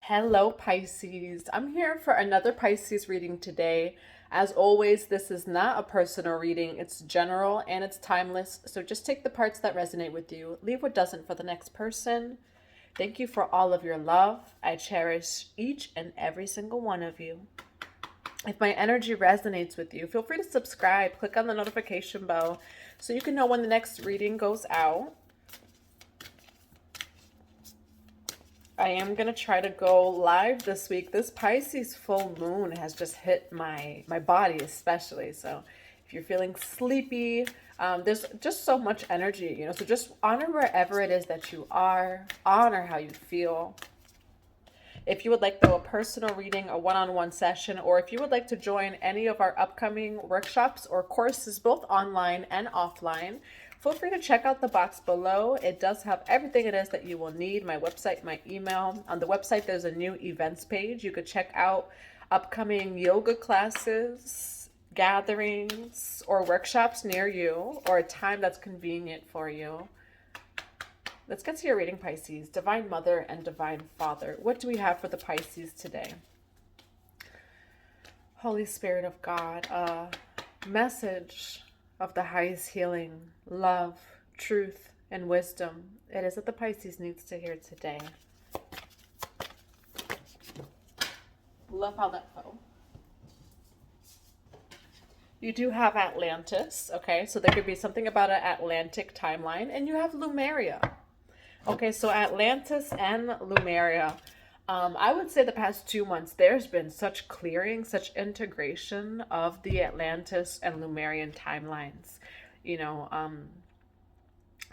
Hello, Pisces. I'm here for another Pisces reading today. As always, this is not a personal reading. It's general and it's timeless. So just take the parts that resonate with you. Leave what doesn't for the next person. Thank you for all of your love. I cherish each and every single one of you. If my energy resonates with you, feel free to subscribe. Click on the notification bell so you can know when the next reading goes out. I am going to try to go live this week. This Pisces full moon has just hit my body especially. So if you're feeling sleepy, there's just so much energy, so just honor wherever it is that you are. Honor how you feel. If you would like, though, a personal reading, a one-on-one session, or if you would like to join any of our upcoming workshops or courses, both online and offline, feel free to check out the box below. It does have everything it is that you will need, my website, my email. On the website, there's a new events page. You could check out upcoming yoga classes, gatherings, or workshops near you, or a time that's convenient for you. Let's get to your reading, Pisces. Divine Mother and Divine Father. What do we have for the Pisces today? Holy Spirit of God, a message of the highest healing, love, truth, and wisdom. It is what the Pisces needs to hear today. Love how that fell. You do have Atlantis, okay? So there could be something about an Atlantic timeline. And you have Lemuria. Okay, so Atlantis and Lemuria. I would say the past 2 months, there's been such clearing, such integration of the Atlantis and Lemurian timelines.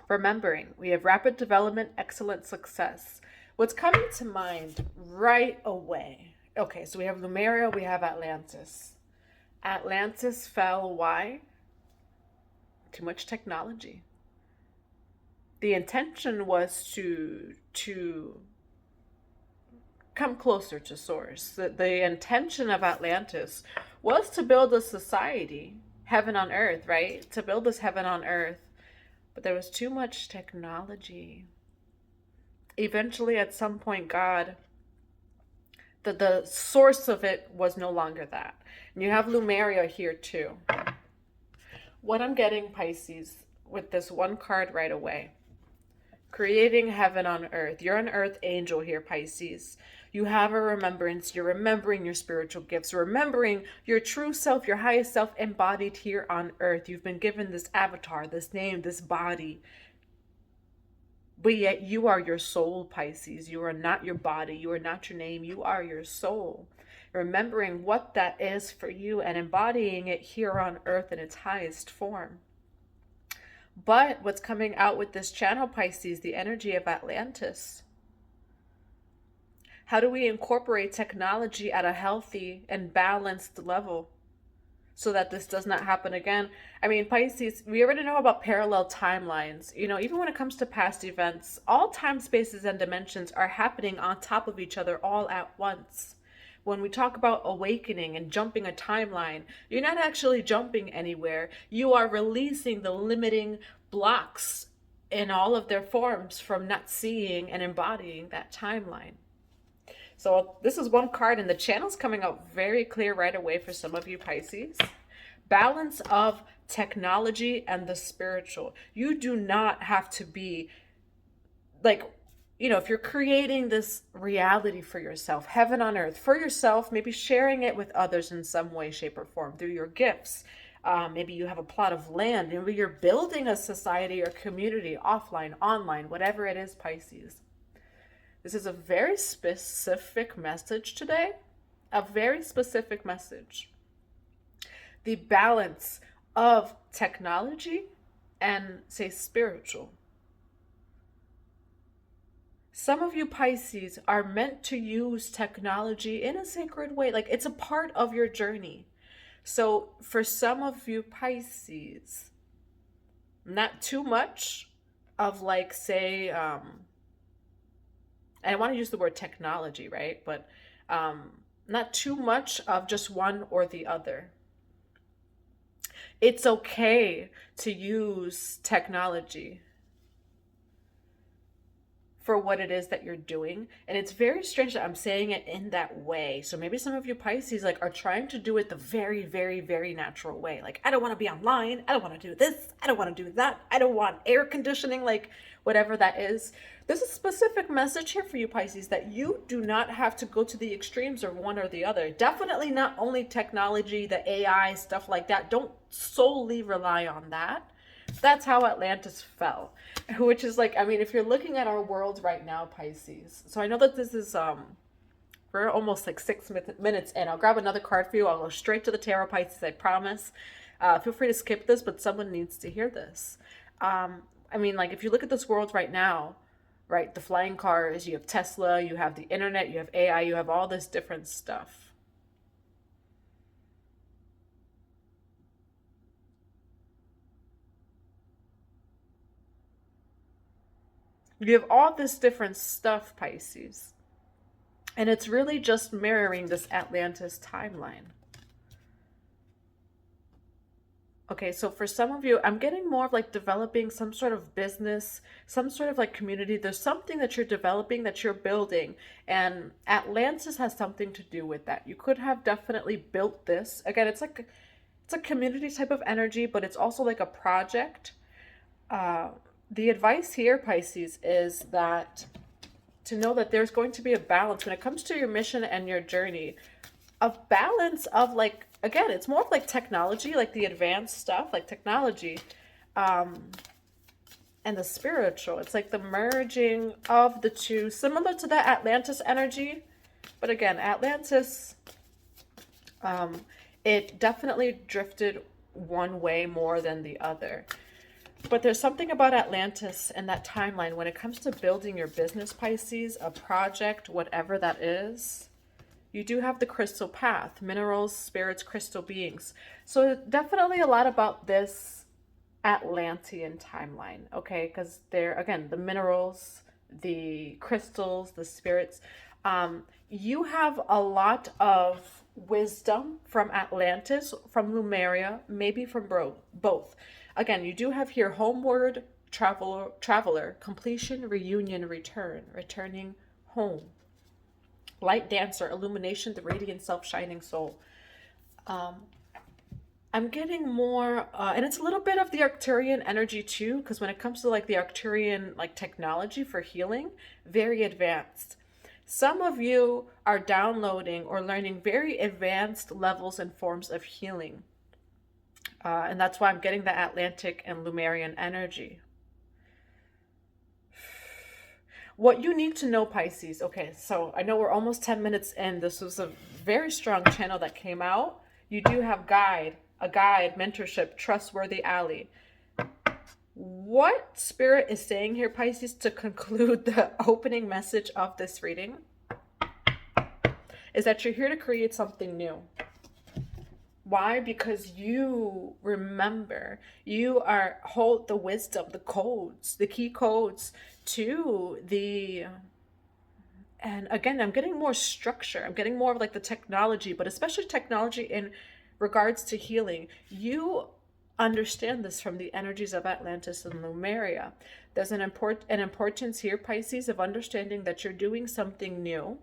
Remembering, we have rapid development, excellent success. What's coming to mind right away? Okay, so we have Lemuria, we have Atlantis. Atlantis fell, why? Too much technology. The intention was to come closer to source. The intention of Atlantis was to build a society, heaven on earth, right? To build this heaven on earth. But there was too much technology. Eventually, at some point, God, the source of it was no longer that. And you have Lemuria here too. What I'm getting, Pisces, with this one card right away. Creating heaven on earth. You're an earth angel here, Pisces. You have a remembrance. You're remembering your spiritual gifts, remembering your true self, your highest self embodied here on earth. You've been given this avatar, this name, this body. But yet you are your soul, Pisces. You are not your body. You are not your name. You are your soul. Remembering what that is for you and embodying it here on earth in its highest form. But what's coming out with this channel, Pisces, the energy of Atlantis. How do we incorporate technology at a healthy and balanced level so that this does not happen again? I mean, Pisces, we already know about parallel timelines. Even when it comes to past events, all time, spaces, and dimensions are happening on top of each other all at once. When we talk about awakening and jumping a timeline, you're not actually jumping anywhere. You are releasing the limiting blocks in all of their forms from not seeing and embodying that timeline. So this is one card, and the channel's coming out very clear right away for some of you, Pisces. Balance of technology and the spiritual. You do not have to be if you're creating this reality for yourself, heaven on earth, for yourself, maybe sharing it with others in some way, shape, or form through your gifts. Maybe you have a plot of land. Maybe you're building a society or community, offline, online, whatever it is, Pisces. This is a very specific message today. A very specific message. The balance of technology and, say, spiritual. Some of you, Pisces, are meant to use technology in a sacred way. Like, it's a part of your journey. So for some of you, Pisces, not too much of, say, I want to use the word technology, right? But not too much of just one or the other. It's okay to use technology for what it is that you're doing. And it's very strange that I'm saying it in that way. So maybe some of you Pisces like are trying to do it the very, very, very natural way. Like, I don't want to be online. I don't want to do this. I don't want to do that. I don't want air conditioning, like whatever that is. There's a specific message here for you Pisces that you do not have to go to the extremes of one or the other. Definitely not only technology, the AI, stuff like that. Don't solely rely on that. That's how Atlantis fell, which is like, I mean, if you're looking at our world right now, Pisces. So I know that this is, we're almost like 6 minutes in. I'll grab another card for you. I'll go straight to the tarot, Pisces, I promise. Feel free to skip this, but someone needs to hear this. I mean, like, if you look at this world right now, right, the flying cars, you have Tesla, you have the internet, you have AI, you have all this different stuff. You have all this different stuff, Pisces. And it's really just mirroring this Atlantis timeline. Okay, so for some of you, I'm getting more of like developing some sort of business, some sort of like community. There's something that you're developing, that you're building, and Atlantis has something to do with that. You could have definitely built this. Again, it's a community type of energy, but it's also like a project. The advice here, Pisces, is that to know that there's going to be a balance when it comes to your mission and your journey. A balance of like, again, it's more of like technology, like the advanced stuff, like technology, and the spiritual. It's like the merging of the two, similar to that Atlantis energy. But again, Atlantis, it definitely drifted one way more than the other. But there's something about Atlantis and that timeline when it comes to building your business, Pisces, a project, whatever that is. You do have the crystal path, minerals, spirits, crystal beings. So definitely a lot about this Atlantean timeline, okay? Because they're, again, the minerals, the crystals, the spirits. You have a lot of wisdom from Atlantis, from Lemuria, maybe from both. Again, you do have here homeward, traveler, completion, reunion, return, returning home. Light dancer, illumination, the radiant self-shining soul. I'm getting more, and it's a little bit of the Arcturian energy too, because when it comes to like the Arcturian like technology for healing, very advanced. Some of you are downloading or learning very advanced levels and forms of healing. And that's why I'm getting the Atlantic and Lemurian energy. What you need to know, Pisces. Okay, so I know we're almost 10 minutes in. This was a very strong channel that came out. You do have a guide, mentorship, trustworthy ally. What Spirit is saying here, Pisces, to conclude the opening message of this reading is that you're here to create something new. Why? Because you remember, you hold the wisdom, the codes, the key codes to the, and again, I'm getting more structure. I'm getting more of like the technology, but especially technology in regards to healing. You understand this from the energies of Atlantis and Lemuria. There's an importance here, Pisces, of understanding that you're doing something new,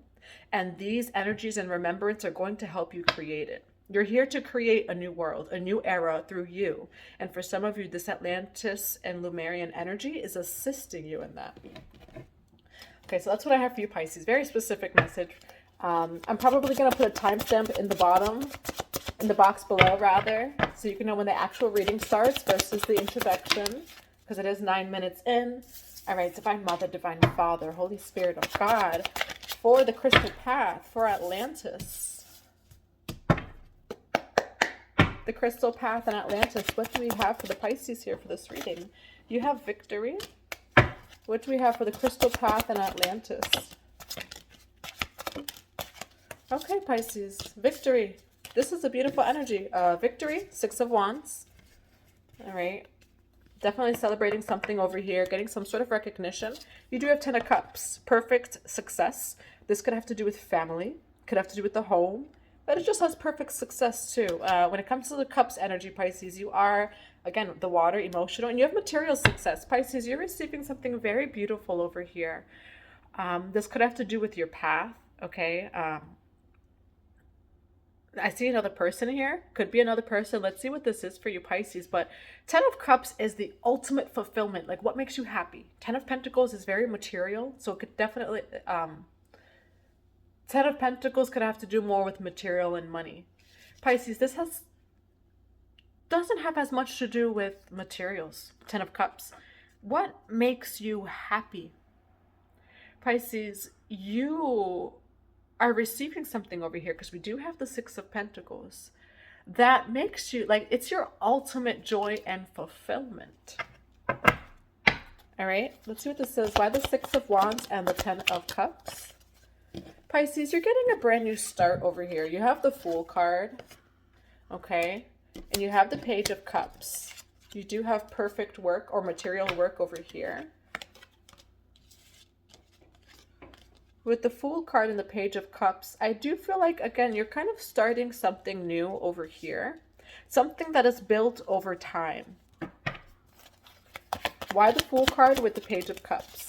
and these energies and remembrance are going to help you create it. You're here to create a new world, a new era through you. And for some of you, this Atlantis and Lemurian energy is assisting you in that. Okay, so that's what I have for you, Pisces. Very specific message. I'm probably going to put a timestamp in the bottom, in the box below, rather, so you can know when the actual reading starts versus the introduction, because it is 9 minutes in. All right, Divine Mother, Divine Father, Holy Spirit of God, for the crystal path, for Atlantis. The crystal path and Atlantis. What do we have for the Pisces here for this reading? You have victory. What do we have for the crystal path and Atlantis? Okay, Pisces, victory. This is a beautiful energy. Victory, 6 of Wands. All right. Definitely celebrating something over here, getting some sort of recognition. You do have 10 of Cups. Perfect success. This could have to do with family. Could have to do with the home. but it just has perfect success too. When it comes to the cups energy, Pisces, you are, again, the water, emotional, and you have material success. Pisces, you're receiving something very beautiful over here. This could have to do with your path, okay? I see another person here. Could be another person. Let's see what this is for you, Pisces. But 10 of Cups is the ultimate fulfillment. Like, what makes you happy? 10 of Pentacles is very material. So it could definitely... 10 of Pentacles could have to do more with material and money. Pisces, this doesn't have as much to do with materials. 10 of Cups. What makes you happy? Pisces, you are receiving something over here, because we do have the 6 of Pentacles, that makes you, like, it's your ultimate joy and fulfillment. All right, let's see what this says. Why the 6 of Wands and the 10 of Cups? Pisces, you're getting a brand new start over here. You have the Fool card, okay? And you have the Page of Cups. You do have perfect work or material work over here. With the Fool card and the Page of Cups, I do feel like, again, you're kind of starting something new over here. Something that is built over time. Why the Fool card with the Page of Cups?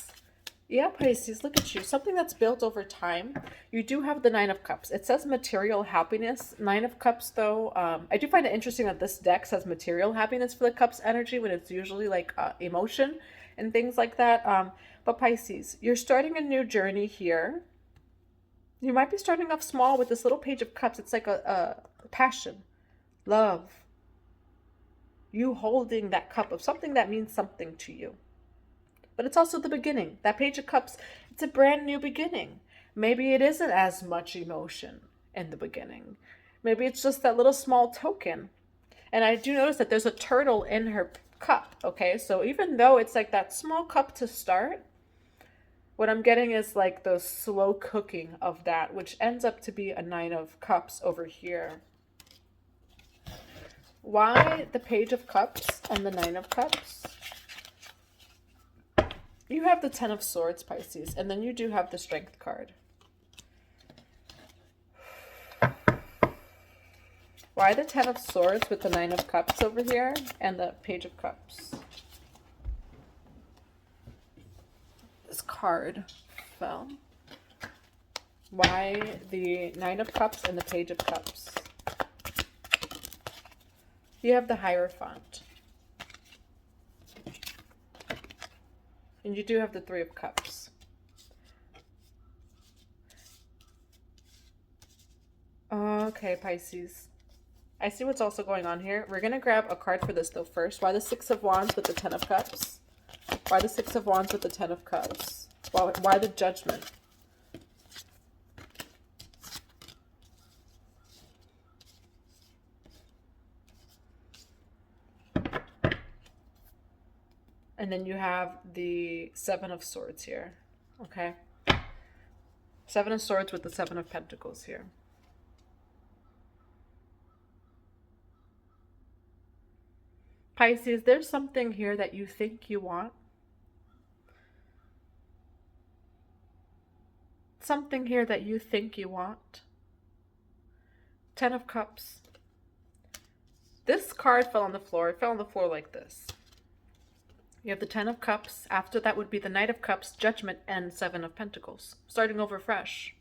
Yeah, Pisces, look at you. Something that's built over time. You do have the 9 of Cups. It says material happiness. 9 of Cups, though, I do find it interesting that this deck says material happiness for the Cups energy when it's usually like emotion and things like that. But Pisces, you're starting a new journey here. You might be starting off small with this little Page of Cups. It's like a passion, love. You holding that cup of something that means something to you. But it's also the beginning. That Page of Cups, it's a brand new beginning. Maybe it isn't as much emotion in the beginning. Maybe it's just that little small token. And I do notice that there's a turtle in her cup, okay? So even though it's like that small cup to start, what I'm getting is like the slow cooking of that, which ends up to be a 9 of Cups over here. Why the Page of Cups and the 9 of Cups? You have the 10 of Swords, Pisces, and then you do have the Strength card. Why the 10 of Swords with the 9 of Cups over here and the Page of Cups? This card fell. Why the 9 of Cups and the Page of Cups? You have the Hierophant. And you do have the 3 of Cups. Okay, Pisces. I see what's also going on here. We're going to grab a card for this though first. Why the 6 of Wands with the 10 of Cups? Why the 6 of Wands with the 10 of Cups? Why the Judgment? And then you have the 7 of Swords here. Okay. 7 of Swords with the 7 of Pentacles here. Pisces, there's something here that you think you want. Something here that you think you want. 10 of Cups. This card fell on the floor. It fell on the floor like this. You have the 10 of Cups. After that would be the Knight of Cups, Judgment, and 7 of Pentacles. Starting over fresh.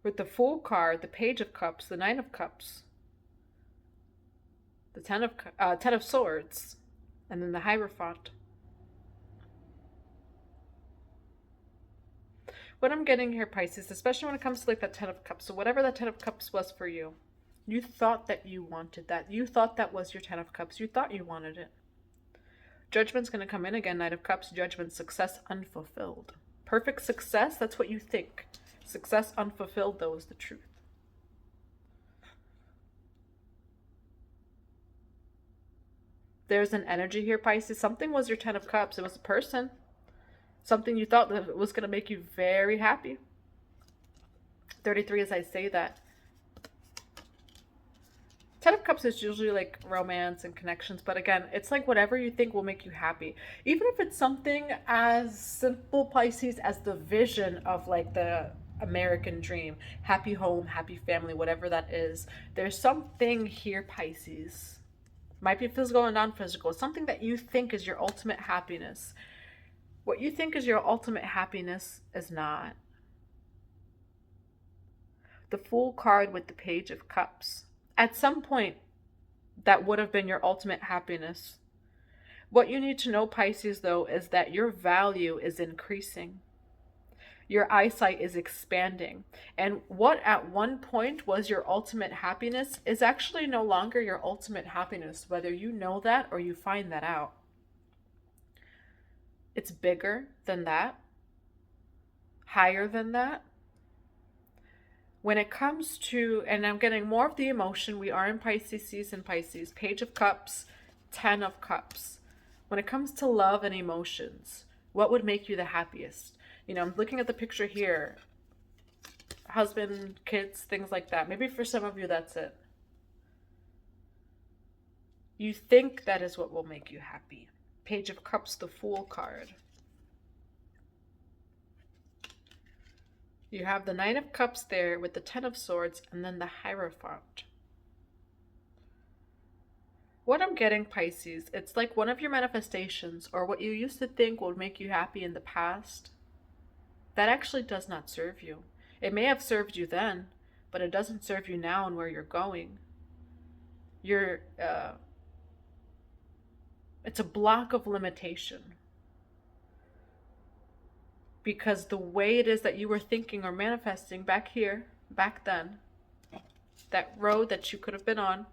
With the Fool card, the Page of Cups, the 9 of Cups, the 10 of Swords, and then the Hierophant. What I'm getting here, Pisces, especially when it comes to like that 10 of Cups, so whatever that 10 of Cups was for you, you thought that you wanted that. You thought that was your 10 of Cups. You thought you wanted it. Judgment's going to come in again. Knight of Cups, Judgment, success unfulfilled. Perfect success, that's what you think. Success unfulfilled, though, is the truth. There's an energy here, Pisces. Something was your 10 of Cups. It was a person. Something you thought that was going to make you very happy. 33 as I say that. Ten of Cups is usually like romance and connections, but again, it's like whatever you think will make you happy. Even if it's something as simple, Pisces, as the vision of like the American dream, happy home, happy family, whatever that is. There's something here, Pisces. Might be physical and non-physical. Something that you think is your ultimate happiness. What you think is your ultimate happiness is not. The Fool card with the Page of Cups. At some point, that would have been your ultimate happiness. What you need to know, Pisces, though, is that your value is increasing. Your eyesight is expanding. And what at one point was your ultimate happiness is actually no longer your ultimate happiness, whether you know that or you find that out. It's bigger than that, higher than that. When it comes to, and I'm getting more of the emotion, we are in Pisces season, Pisces, Page of Cups, 10 of Cups. When it comes to love and emotions, what would make you the happiest? You know, I'm looking at the picture here. Husband, kids, things like that. Maybe for some of you, that's it. You think that is what will make you happy. Page of Cups, the Fool card. You have the Nine of Cups there with the Ten of Swords and then the Hierophant. What I'm getting, Pisces, it's like one of your manifestations or what you used to think would make you happy in the past. That actually does not serve you. It may have served you then, but it doesn't serve you now and where you're going. It's a block of limitation. Because the way it is that you were thinking or manifesting back here, back then, that road that you could have been on,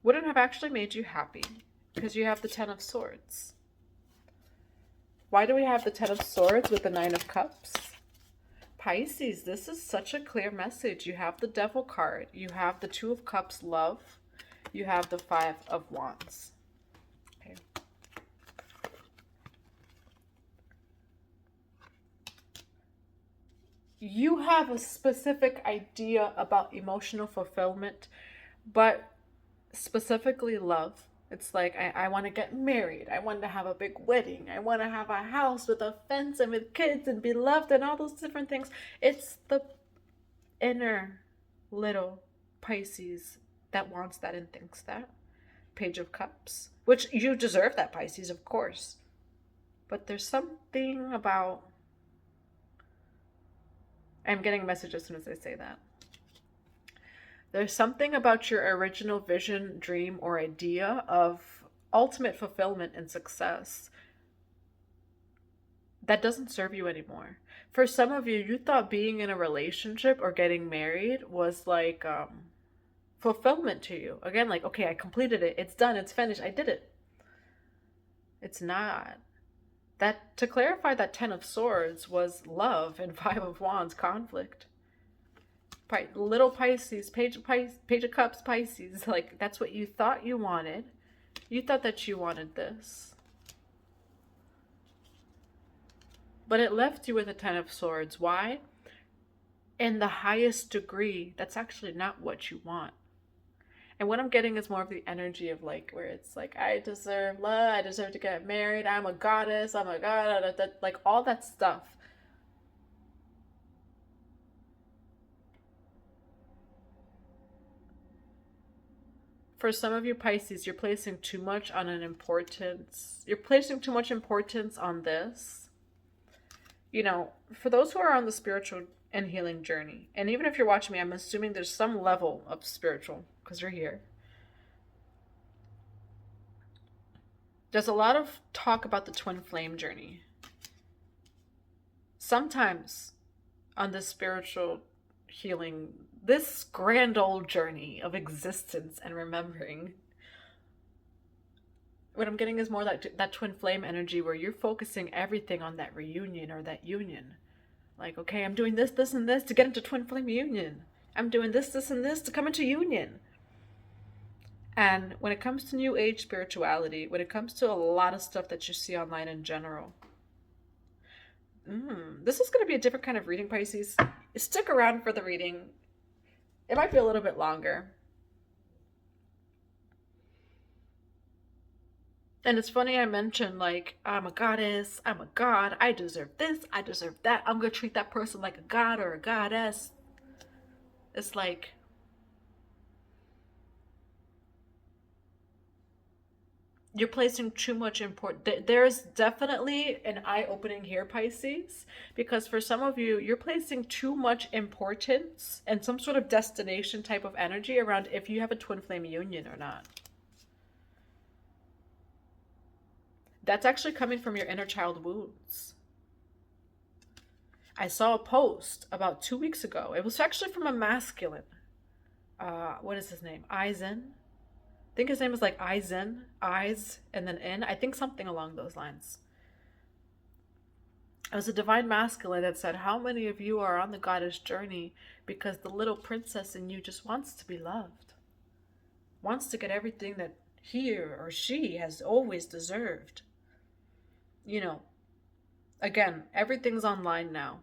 wouldn't have actually made you happy because you have the Ten of Swords. Why do we have the Ten of Swords with the Nine of Cups? Pisces, this is such a clear message. You have the Devil card. You have the Two of Cups, love. You have the Five of Wands. Okay. You have a specific idea about emotional fulfillment, but specifically love. It's like, I want to get married. I want to have a big wedding. I want to have a house with a fence and with kids and be loved and all those different things. It's the inner little Pisces that wants that and thinks that. Page of Cups, which you deserve that, Pisces, of course. But there's something about, I'm getting a message as soon as I say that. There's something about your original vision, dream, or idea of ultimate fulfillment and success that doesn't serve you anymore. For some of you, you thought being in a relationship or getting married was like fulfillment to you. Again, like, okay, I completed it. It's done. It's finished. I did it. It's not. That, to clarify, that Ten of Swords was love and Five of Wands, conflict. Little Pisces, Page of Cups, Pisces. Like, that's what you thought you wanted. You thought that you wanted this. But it left you with a Ten of Swords. Why? In the highest degree, that's actually not what you want. And what I'm getting is more of the energy of like, where it's like, I deserve love, I deserve to get married, I'm a goddess, I'm a god, like all that stuff. For some of you, Pisces, you're placing too much on an importance. You're placing too much importance on this. You know, for those who are on the spiritual and healing journey, and even if you're watching me, I'm assuming there's some level of spiritual, because you're here. There's a lot of talk about the twin flame journey. Sometimes on this spiritual healing, this grand old journey of existence and remembering, what I'm getting is more that twin flame energy where you're focusing everything on that reunion or that union. Like, okay, I'm doing this, this, and this to get into twin flame union. I'm doing this, this, and this to come into union. And when it comes to New Age spirituality, when it comes to a lot of stuff that you see online in general, This is going to be a different kind of reading, Pisces. Stick around for the reading. It might be a little bit longer. And it's funny I mentioned, like, I'm a goddess, I'm a god, I deserve this, I deserve that, I'm going to treat that person like a god or a goddess. It's like, you're placing too much there's definitely an eye-opening here, Pisces, because for some of you, you're placing too much importance and some sort of destination type of energy around if you have a twin flame union or not. That's actually coming from your inner child wounds. I saw a post about 2 weeks ago. It was actually from a masculine. What is his name? Eisen. I think his name is like Eisen. Eyes and then in. I think something along those lines. It was a divine masculine that said, how many of you are on the goddess journey because the little princess in you just wants to be loved? Wants to get everything that he or she has always deserved. You know, again, everything's online now,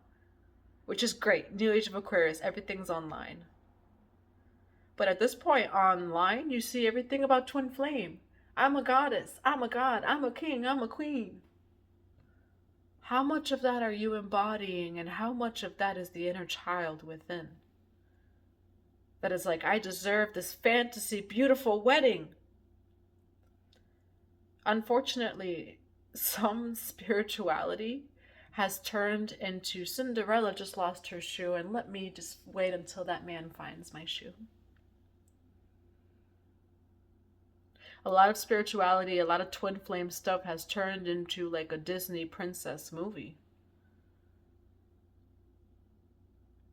which is great. New Age of Aquarius, everything's online. But at this point online, you see everything about twin flame. I'm a goddess, I'm a god, I'm a king, I'm a queen. How much of that are you embodying, and how much of that is the inner child within? That is like, I deserve this fantasy, beautiful wedding. Unfortunately, some spirituality has turned into Cinderella just lost her shoe, and let me just wait until that man finds my shoe. A lot of spirituality, a lot of twin flame stuff has turned into like a Disney princess movie.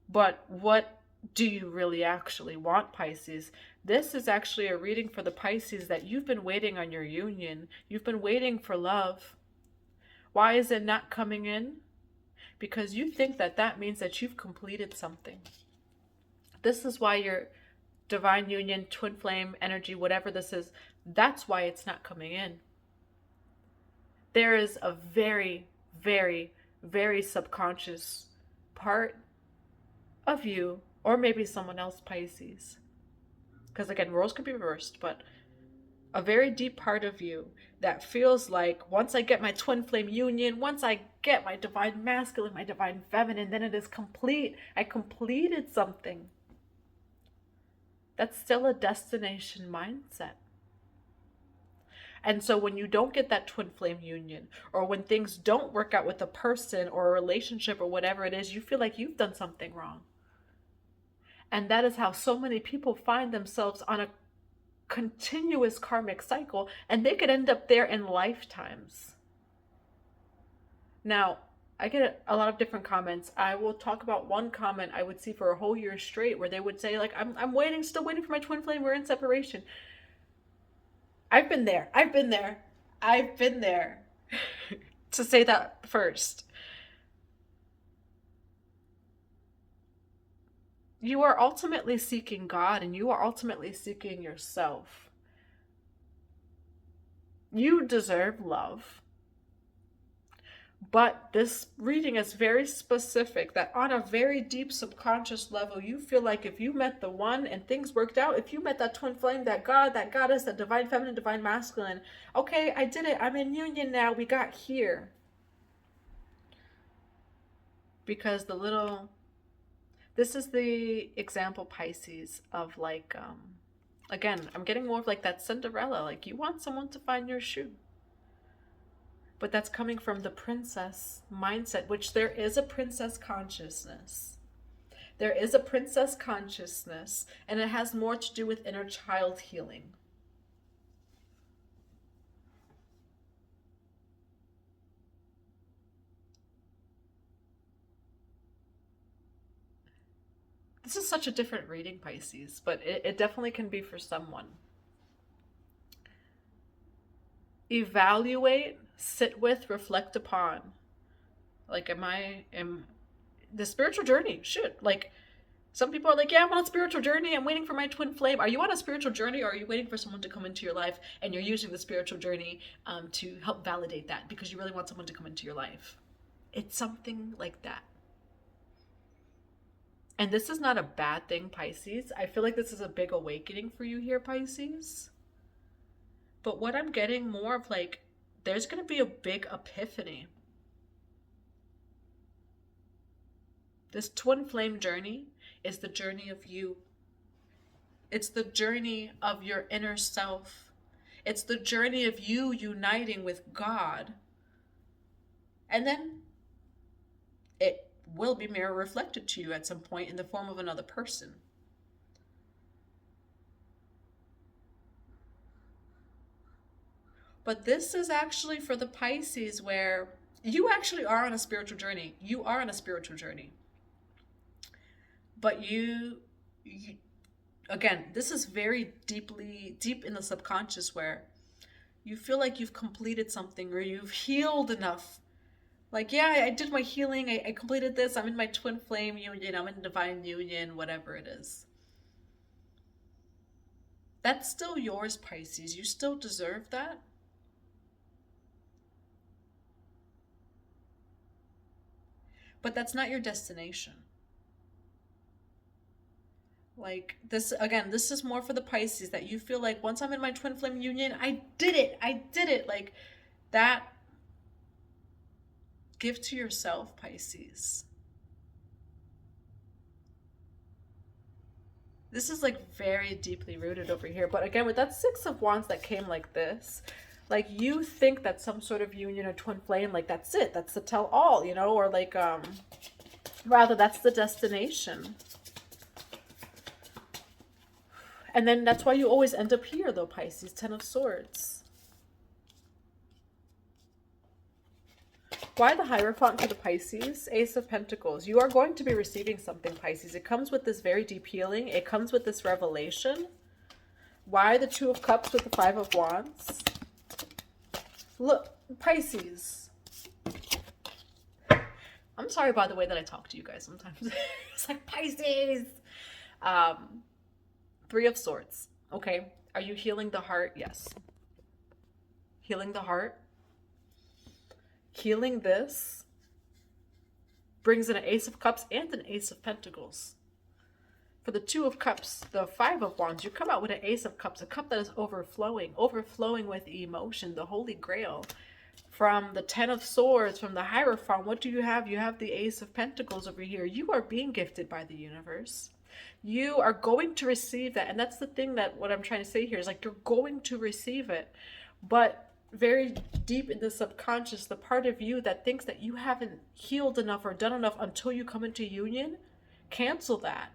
But what do you really actually want, Pisces? This is actually a reading for the Pisces that you've been waiting on your union. You've been waiting for love. Why is it not coming in? Because you think that that means that you've completed something. This is why your divine union, twin flame energy, whatever this is, that's why it's not coming in. There is a very, very, very subconscious part of you, or maybe someone else, Pisces. Because again, roles could be reversed, but a very deep part of you that feels like once I get my twin flame union, once I get my divine masculine, my divine feminine, then it is complete. I completed something. That's still a destination mindset. And so when you don't get that twin flame union, or when things don't work out with a person or a relationship or whatever it is, you feel like you've done something wrong. And that is how so many people find themselves on a continuous karmic cycle, and they could end up there in lifetimes. Now, I get a lot of different comments. I will talk about one comment I would see for a whole year straight where they would say, like, I'm waiting, still waiting for my twin flame, we're in separation. I've been there. To say that first. You are ultimately seeking God, and you are ultimately seeking yourself. You deserve love. But this reading is very specific, that on a very deep subconscious level, you feel like if you met the one and things worked out, if you met that twin flame, that God, that goddess, that divine feminine, divine masculine, okay, I did it. I'm in union now. We got here. Because this is the example, Pisces, of like, again, I'm getting more of like that Cinderella, like you want someone to find your shoe. But that's coming from the princess mindset, which there is a princess consciousness. There is a princess consciousness, and it has more to do with inner child healing. This is such a different reading, Pisces, but it definitely can be for someone. Evaluate, sit with, reflect upon. Like, am the spiritual journey should, like, some people are like, yeah, I'm on a spiritual journey, I'm waiting for my twin flame. Are you on a spiritual journey, or are you waiting for someone to come into your life and you're using the spiritual journey to help validate that because you really want someone to come into your life? It's something like that. And this is not a bad thing, Pisces. I feel like this is a big awakening for you here, Pisces. But what I'm getting more of, like, there's going to be a big epiphany. This twin flame journey is the journey of you. It's the journey of your inner self. It's the journey of you uniting with God. And then it will be mirror reflected to you at some point in the form of another person. But this is actually for the Pisces where you actually are on a spiritual journey. You are on a spiritual journey. But you again, this is very deep in the subconscious, where you feel like you've completed something or you've healed enough. Like, yeah, I did my healing. I completed this. I'm in my twin flame union. I'm in divine union, whatever it is. That's still yours, Pisces. You still deserve that. But that's not your destination. Like, this, again, this is more for the Pisces, that you feel like, once I'm in my twin flame union, I did it. Like, that. Give to yourself, Pisces. This is like very deeply rooted over here. But again, with that Six of Wands that came like this, like, you think that some sort of union or twin flame, like, that's it. That's the tell all, you know, or like, rather, that's the destination. And then that's why you always end up here, though, Pisces. Ten of Swords. Why the Hierophant for the Pisces? Ace of Pentacles. You are going to be receiving something, Pisces. It comes with this very deep healing. It comes with this revelation. Why the Two of Cups with the Five of Wands? Look, Pisces. I'm sorry, by the way, that I talk to you guys sometimes. It's like, Pisces. Three of Swords. Okay. Are you healing the heart? Yes. Healing the heart. Healing this brings in an Ace of Cups and an Ace of Pentacles. For the Two of Cups, the Five of Wands, you come out with an Ace of Cups, a cup that is overflowing with emotion, the Holy Grail. From the Ten of Swords, from the Hierophant, what do you have? You have the Ace of Pentacles over here. You are being gifted by the universe. You are going to receive that. And that's the thing, that what I'm trying to say here is, like, you're going to receive it. But very deep in the subconscious, the part of you that thinks that you haven't healed enough or done enough until you come into union, cancel that.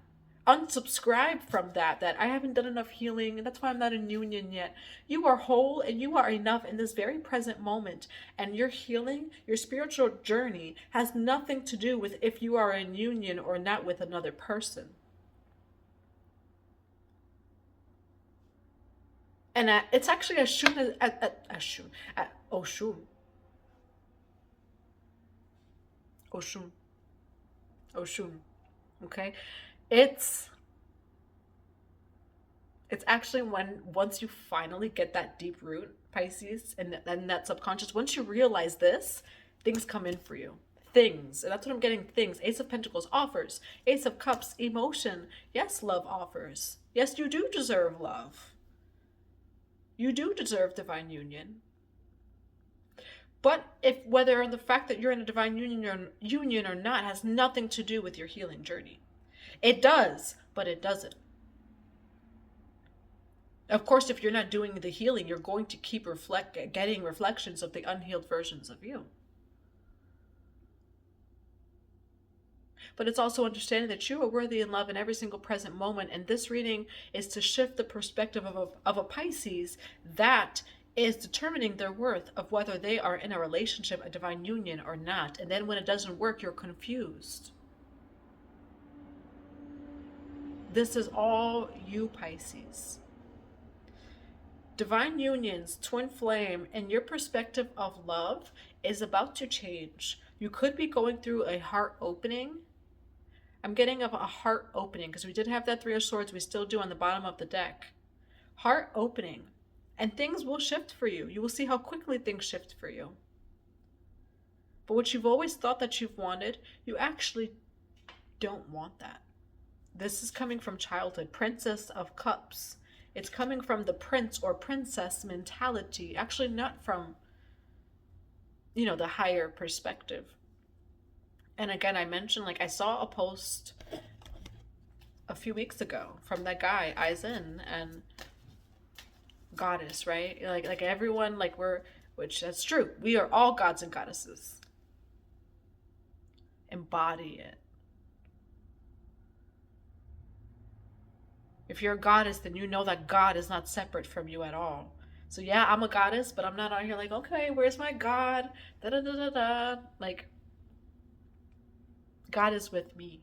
Unsubscribe from that I haven't done enough healing and that's why I'm not in union yet. You are whole and you are enough in this very present moment, and your healing, your spiritual journey, has nothing to do with if you are in union or not with another person. And it's actually Oshun. Okay? It's actually once you finally get that deep root, Pisces, and that subconscious, once you realize this, things come in for you. Things. And that's what I'm getting. Things. Ace of Pentacles, offers. Ace of Cups, emotion. Yes, love offers. Yes, you do deserve love. You do deserve divine union. But whether the fact that you're in a divine union or not has nothing to do with your healing journey. It does, but it doesn't. Of course, if you're not doing the healing, you're going to keep getting reflections of the unhealed versions of you. But it's also understanding that you are worthy in love in every single present moment. And this reading is to shift the perspective of a Pisces that is determining their worth, of whether they are in a relationship, a divine union, or not. And then when it doesn't work, you're confused. This is all you, Pisces. Divine unions, twin flame, and your perspective of love is about to change. You could be going through a heart opening. I'm getting a heart opening because we did have that Three of Swords. We still do on the bottom of the deck. Heart opening. And things will shift for you. You will see how quickly things shift for you. But what you've always thought that you've wanted, you actually don't want that. This is coming from childhood. Princess of Cups. It's coming from the prince or princess mentality, actually not from, the higher perspective. And again, I mentioned, like, I saw a post a few weeks ago from that guy, Eisen, and goddess, right? Like everyone, like which that's true. We are all gods and goddesses. Embody it. If you're a goddess, then you know that God is not separate from you at all. So yeah, I'm a goddess, but I'm not out here like, okay, where's my God? Da da da da da. Like, God is with me.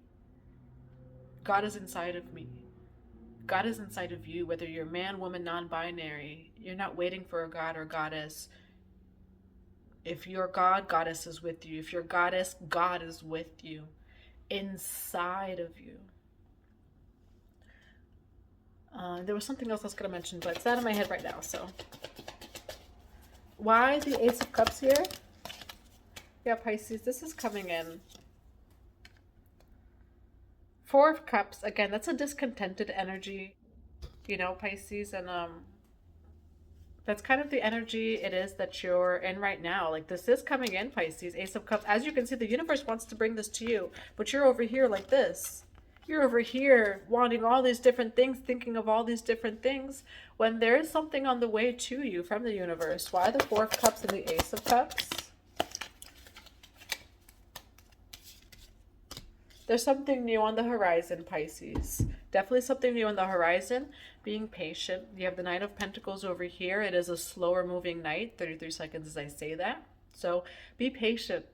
God is inside of me. God is inside of you, whether you're man, woman, non-binary. You're not waiting for a God or goddess. If you're God, goddess is with you. If you're goddess, God is with you. Inside of you. There was something else I was going to mention, but it's out of my head right now, so. Why the Ace of Cups here? Yeah, Pisces, this is coming in. Four of Cups, again, that's a discontented energy, Pisces, and that's kind of the energy it is that you're in right now. Like, this is coming in, Pisces, Ace of Cups. As you can see, the universe wants to bring this to you, but you're over here like this. You're over here wanting all these different things, thinking of all these different things, when there is something on the way to you from the universe. Why the Four of Cups and the Ace of Cups? There's something new on the horizon, Pisces. Definitely something new on the horizon. Being patient. You have the Nine of Pentacles over here. It is a slower moving night. 33 seconds as I say that. So be patient.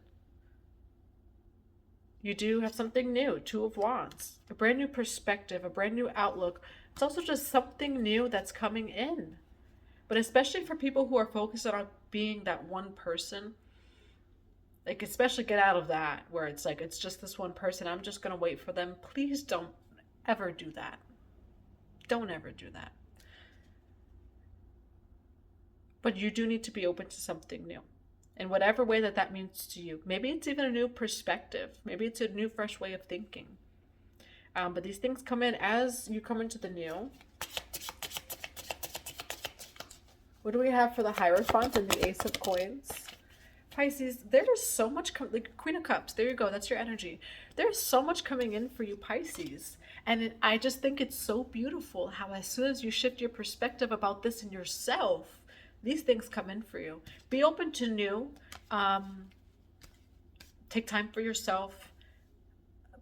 You do have something new. Two of Wands. A brand new perspective. A brand new outlook. It's also just something new that's coming in. But especially for people who are focused on being that one person, like, especially get out of that where it's like, it's just this one person, I'm just going to wait for them. Please don't ever do that. Don't ever do that. But you do need to be open to something new. In whatever way that means to you. Maybe it's even a new perspective. Maybe it's a new, fresh way of thinking. But these things come in as you come into the new. What do we have for the Hierophant and the Ace of Coins? Pisces, there's so much, like Queen of Cups, there you go, that's your energy. There's so much coming in for you, Pisces. And I just think it's so beautiful how as soon as you shift your perspective about this in yourself, these things come in for you. Be open to new. Take time for yourself.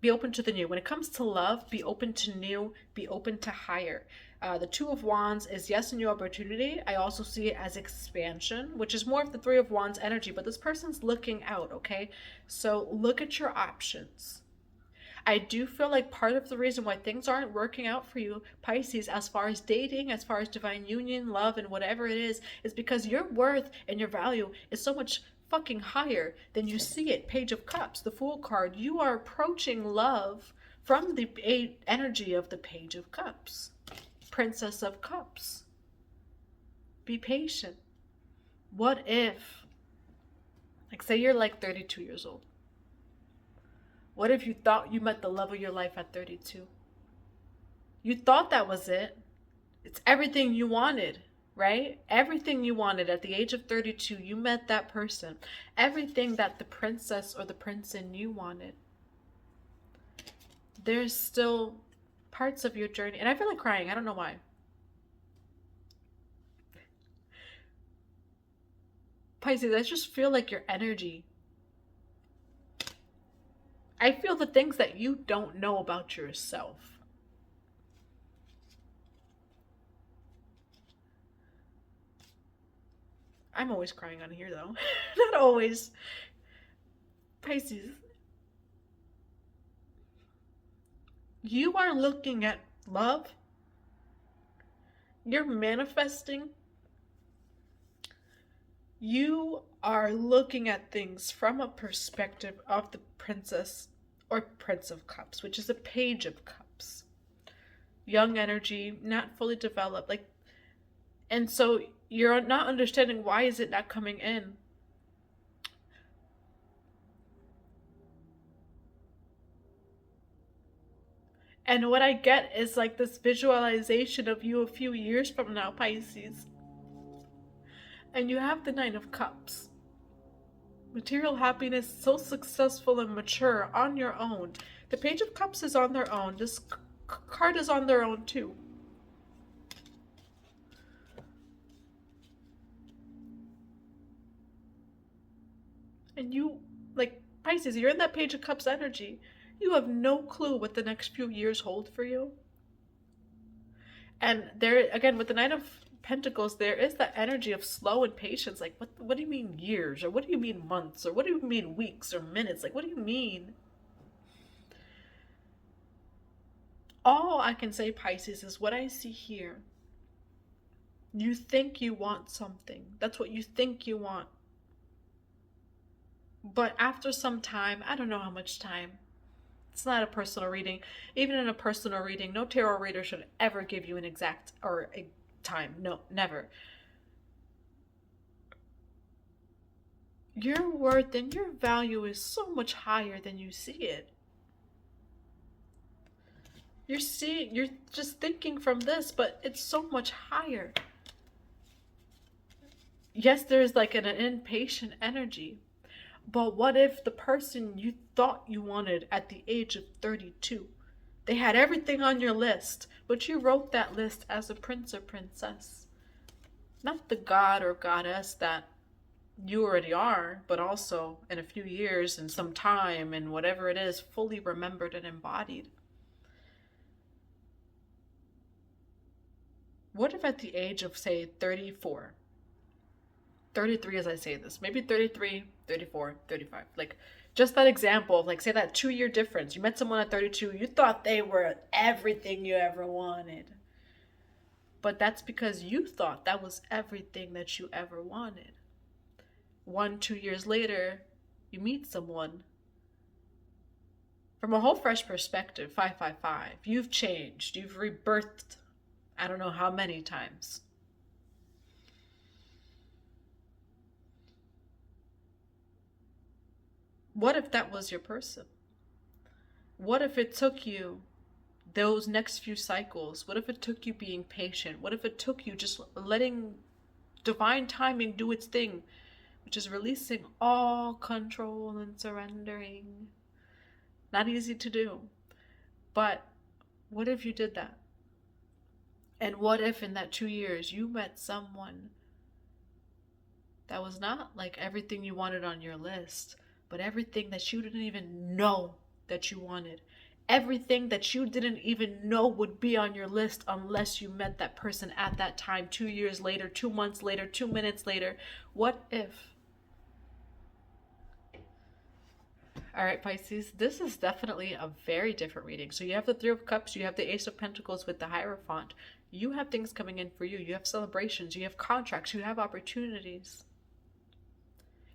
Be open to the new. When it comes to love, be open to new. Be open to higher. The Two of Wands is, yes, a new opportunity. I also see it as expansion, which is more of the Three of Wands energy. But this person's looking out, okay? So look at your options. I do feel like part of the reason why things aren't working out for you, Pisces, as far as dating, as far as divine union, love, and whatever it is because your worth and your value is so much fucking higher than you see it. Page of Cups, the Fool card. You are approaching love from the energy of the Page of Cups. Princess of Cups. Be patient. What if, like, say you're like 32 years old. What if you thought you met the love of your life at 32? You thought that was it. It's everything you wanted, right? Everything you wanted at the age of 32, you met that person. Everything that the princess or the prince in you wanted. There's still parts of your journey, and I feel like crying. I don't know why. Pisces, I just feel like your energy. I feel the things that you don't know about yourself. I'm always crying on here, though. Not always. Pisces, you are looking at love. You're manifesting. You are looking at things from a perspective of the Princess or Prince of Cups, which is a Page of Cups. Young energy, not fully developed. And so you're not understanding why is it not coming in. And what I get is like this visualization of you a few years from now, Pisces. And you have the Nine of Cups. Material happiness, so successful and mature on your own. The Page of Cups is on their own. This card is on their own too. And you, like Pisces, you're in that Page of Cups energy. You have no clue what the next few years hold for you. And there, again, with the Knight of Pentacles, there is that energy of slow and patience. Like, what do you mean years? Or what do you mean months? Or what do you mean weeks or minutes? Like, what do you mean? All I can say, Pisces, is what I see here. You think you want something. That's what you think you want. But after some time, I don't know how much time. It's not a personal reading. Even in a personal reading, no tarot reader should ever give you an exact or a time. No, never. Your worth and your value is so much higher than you see it. You're just thinking from this, but it's so much higher. Yes, there's like an impatient energy. But what if the person you thought you wanted at the age of 32, they had everything on your list, but you wrote that list as a prince or princess? Not the god or goddess that you already are, but also in a few years and some time and whatever it is, fully remembered and embodied. What if at the age of, say, 34, 33 as I say this, maybe 33, 34, 35, like just that example of like, say that 2-year difference. You met someone at 32, you thought they were everything you ever wanted. But that's because you thought that was everything that you ever wanted. 1-2 years later, you meet someone from a whole fresh perspective, 555. You've changed, you've rebirthed, I don't know how many times. What if that was your person? What if it took you those next few cycles? What if it took you being patient? What if it took you just letting divine timing do its thing, which is releasing all control and surrendering? Not easy to do. But what if you did that? And what if in that 2 years you met someone that was not like everything you wanted on your list, but everything that you didn't even know that you wanted. Everything that you didn't even know would be on your list unless you met that person at that time, 2 years later, 2 months later, 2 minutes later. What if? All right, Pisces, this is definitely a very different reading. So you have the Three of Cups, you have the Ace of Pentacles with the Hierophant. You have things coming in for you. You have celebrations, you have contracts, you have opportunities.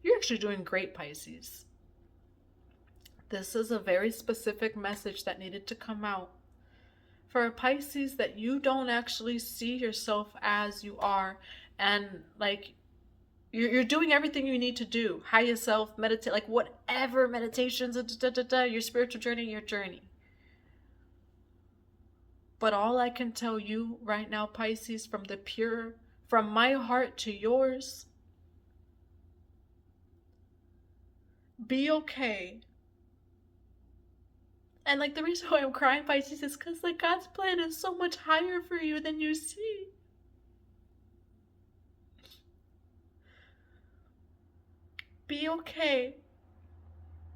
You're actually doing great, Pisces. This is a very specific message that needed to come out. For a Pisces, that you don't actually see yourself as you are, and like you're doing everything you need to do. Higher self, meditate, like whatever meditations, your spiritual journey, your journey. But all I can tell you right now, Pisces, from my heart to yours, be okay. And like the reason why I'm crying, Pisces, is because like God's plan is so much higher for you than you see. Be okay.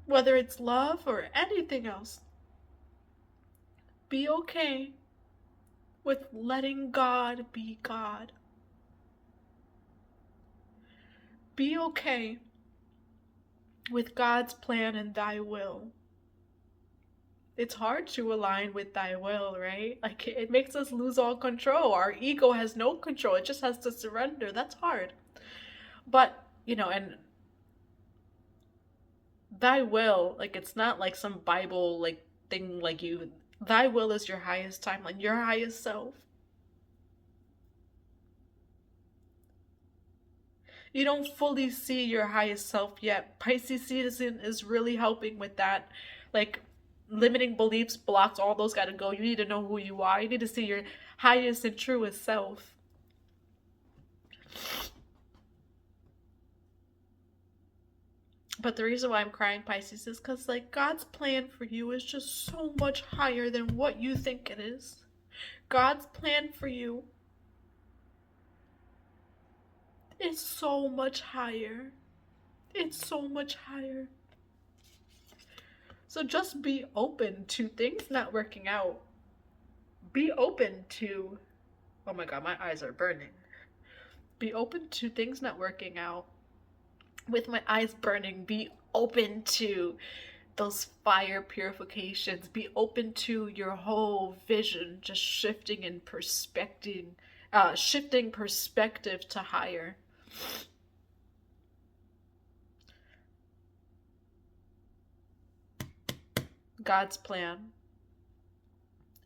Whether it's love or anything else. Be okay with letting God be God. Be okay with God's plan and thy will. It's hard to align with thy will, right? Like it makes us lose all control. Our ego has no control. It just has to surrender. That's hard. But, and thy will, like it's not like some Bible like thing like thy will is your highest timeline, your highest self. You don't fully see your highest self yet. Pisces season is really helping with that. Like limiting beliefs, blocks, all those got to go. You need to know who you are. You need to see your highest and truest self. But the reason why I'm crying, Pisces, is because, like, God's plan for you is just so much higher than what you think it is. God's plan for you is so much higher. It's so much higher. So just be open to things not working out. Be open to, oh my God, my eyes are burning. Be open to things not working out. With my eyes burning, be open to those fire purifications. Be open to your whole vision just shifting in perspective, shifting perspective to higher. God's plan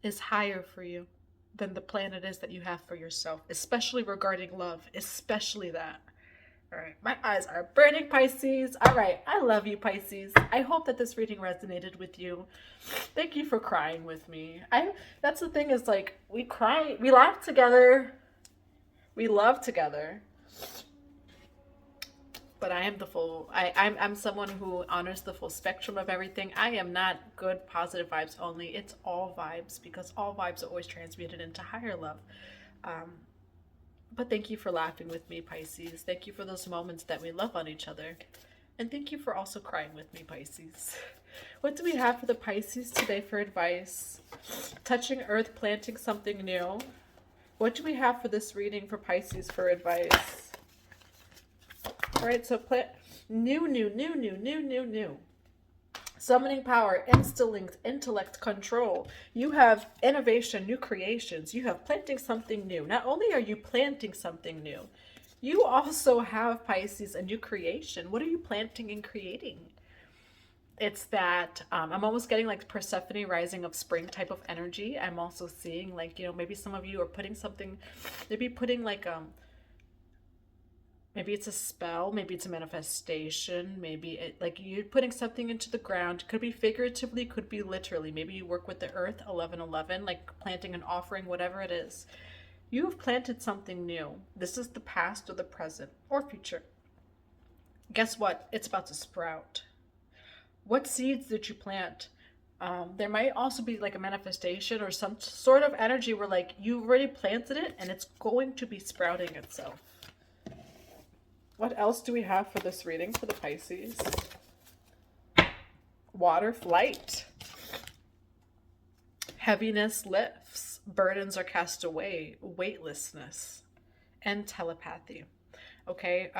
is higher for you than the plan it is that you have for yourself, especially regarding love, especially that. All right, my eyes are burning, Pisces. All right, I love you, Pisces. I hope that this reading resonated with you. Thank you for crying with me. That's the thing, is like, we cry, we laugh together, we love together. But I am I'm someone who honors the full spectrum of everything. I am not good, positive vibes only. It's all vibes, because all vibes are always transmuted into higher love. But thank you for laughing with me, Pisces. Thank you for those moments that we love on each other. And thank you for also crying with me, Pisces. What do we have for the Pisces today for advice? Touching earth, planting something new. What do we have for this reading for Pisces for advice? All right, so new. Summoning power, instinct, intellect, control. You have innovation, new creations. You have planting something new. Not only are you planting something new, you also have, Pisces, a new creation. What are you planting and creating? It's that I'm almost getting like Persephone rising of spring type of energy. I'm also seeing, like, you know, maybe some of you are putting something, maybe putting like maybe it's a spell, maybe it's a manifestation, maybe like you're putting something into the ground. Could be figuratively, could be literally. Maybe you work with the earth, 1111, like planting an offering, whatever it is. You have planted something new. This is the past or the present or future. Guess what? It's about to sprout. What seeds did you plant? There might also be like a manifestation or some sort of energy where, like, you already planted it and it's going to be sprouting itself. What else do we have for this reading for the Pisces? Water flight. Heaviness lifts. Burdens are cast away. Weightlessness. And telepathy. Okay,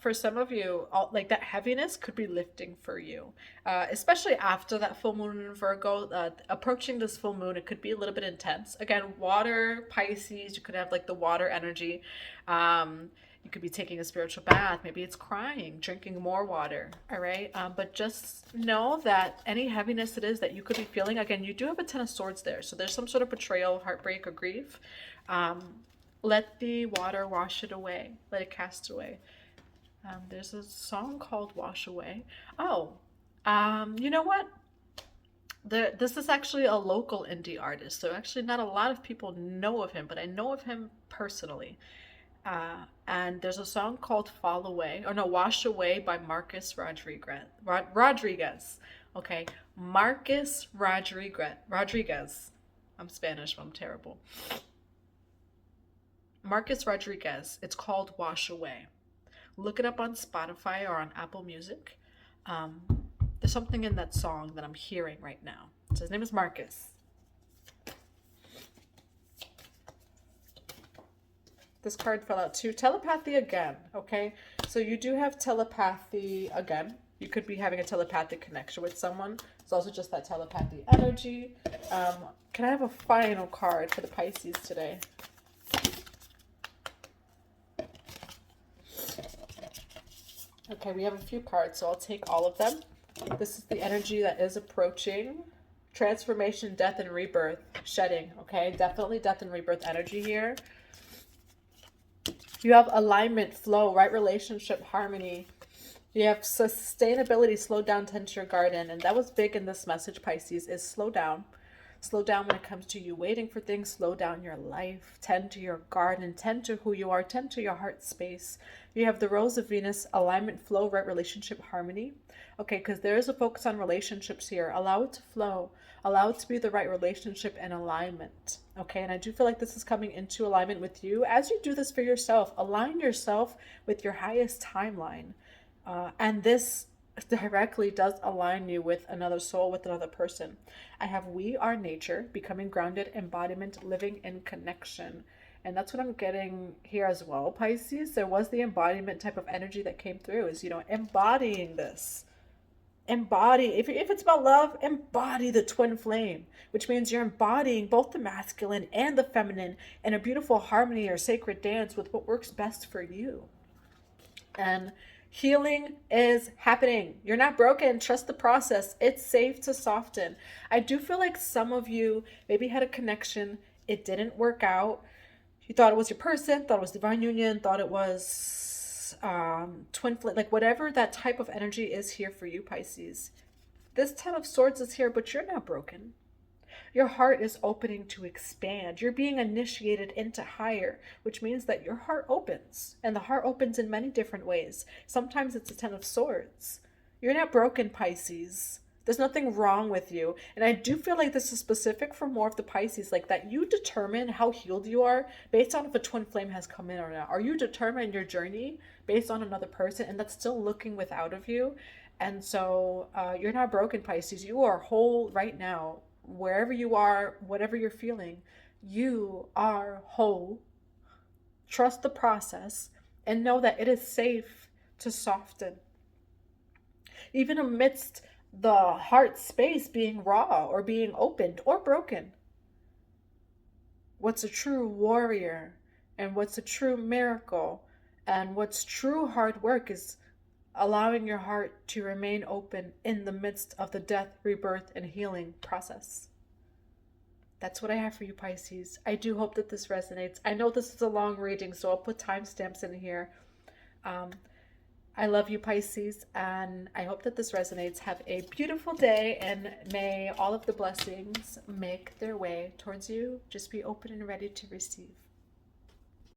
for some of you, like, that heaviness could be lifting for you, especially after that full moon in Virgo. Approaching this full moon, it could be a little bit intense. Again, water, Pisces, you could have like the water energy. You could be taking a spiritual bath. Maybe it's crying, drinking more water. All right. But just know that any heaviness it is that you could be feeling, again, you do have a 10 of Swords there. So there's some sort of betrayal, heartbreak, or grief. Let the water wash it away. Let it cast away. There's a song called Wash Away. Oh, you know what? This is actually a local indie artist. So actually not a lot of people know of him, but I know of him personally. And there's a song called Fall Away, or no, Wash Away by Marcus Rodriguez. Okay, Marcus Rodriguez. I'm Spanish, but I'm terrible. Marcus Rodriguez. It's called Wash Away. Look it up on Spotify or on Apple Music. There's something in that song that I'm hearing right now. So his name is Marcus. This card fell out too. Telepathy again, okay? So you do have telepathy again. You could be having a telepathic connection with someone. It's also just that telepathy energy. Can I have a final card for the Pisces today? Okay, we have a few cards, so I'll take all of them. This is the energy that is approaching. Transformation, death, and rebirth. Shedding, okay? Definitely death and rebirth energy here. You have alignment, flow, right relationship, harmony. You have sustainability, slow down, tend to your garden. And that was big in this message, Pisces, is slow down. Slow down when it comes to you waiting for things. Slow down your life. Tend to your garden. Tend to who you are. Tend to your heart space. You have the Rose of Venus, alignment, flow, right relationship, harmony. Okay, because there is a focus on relationships here. Allow it to flow. Allow it to be the right relationship and alignment. Okay, and I do feel like this is coming into alignment with you. As you do this for yourself, align yourself with your highest timeline. And this directly does align you with another soul, with another person. I have we are nature, becoming grounded, embodiment, living in connection. And that's what I'm getting here as well, Pisces. There was the embodiment type of energy that came through, is, embodying this. Embody, if it's about love, embody the twin flame, which means you're embodying both the masculine and the feminine in a beautiful harmony or sacred dance with what works best for you. And healing is happening. You're not broken. Trust the process. It's safe to soften. I do feel like some of you maybe had a connection. It didn't work out. You thought it was your person, thought it was divine union, thought it was twin flame, like whatever that type of energy is here for you, Pisces. This 10 of Swords is here, but you're not broken. Your heart is opening to expand. You're being initiated into higher, which means that your heart opens. And the heart opens in many different ways. Sometimes it's a 10 of Swords. You're not broken, Pisces. There's nothing wrong with you. And I do feel like this is specific for more of the Pisces, like that you determine how healed you are based on if a twin flame has come in or not. Or you determine your journey based on another person, and that's still looking without of you. And so you're not broken, Pisces. You are whole right now. Wherever you are, whatever you're feeling, you are whole. Trust the process and know that it is safe to soften. Even amidst the heart space being raw or being opened or broken. What's a true warrior and what's a true miracle and what's true hard work is allowing your heart to remain open in the midst of the death, rebirth, and healing process. That's what I have for you, Pisces. I do hope that this resonates. I know this is a long reading, so I'll put timestamps in here. I love you, Pisces, and I hope that this resonates. Have a beautiful day, and may all of the blessings make their way towards you. Just be open and ready to receive.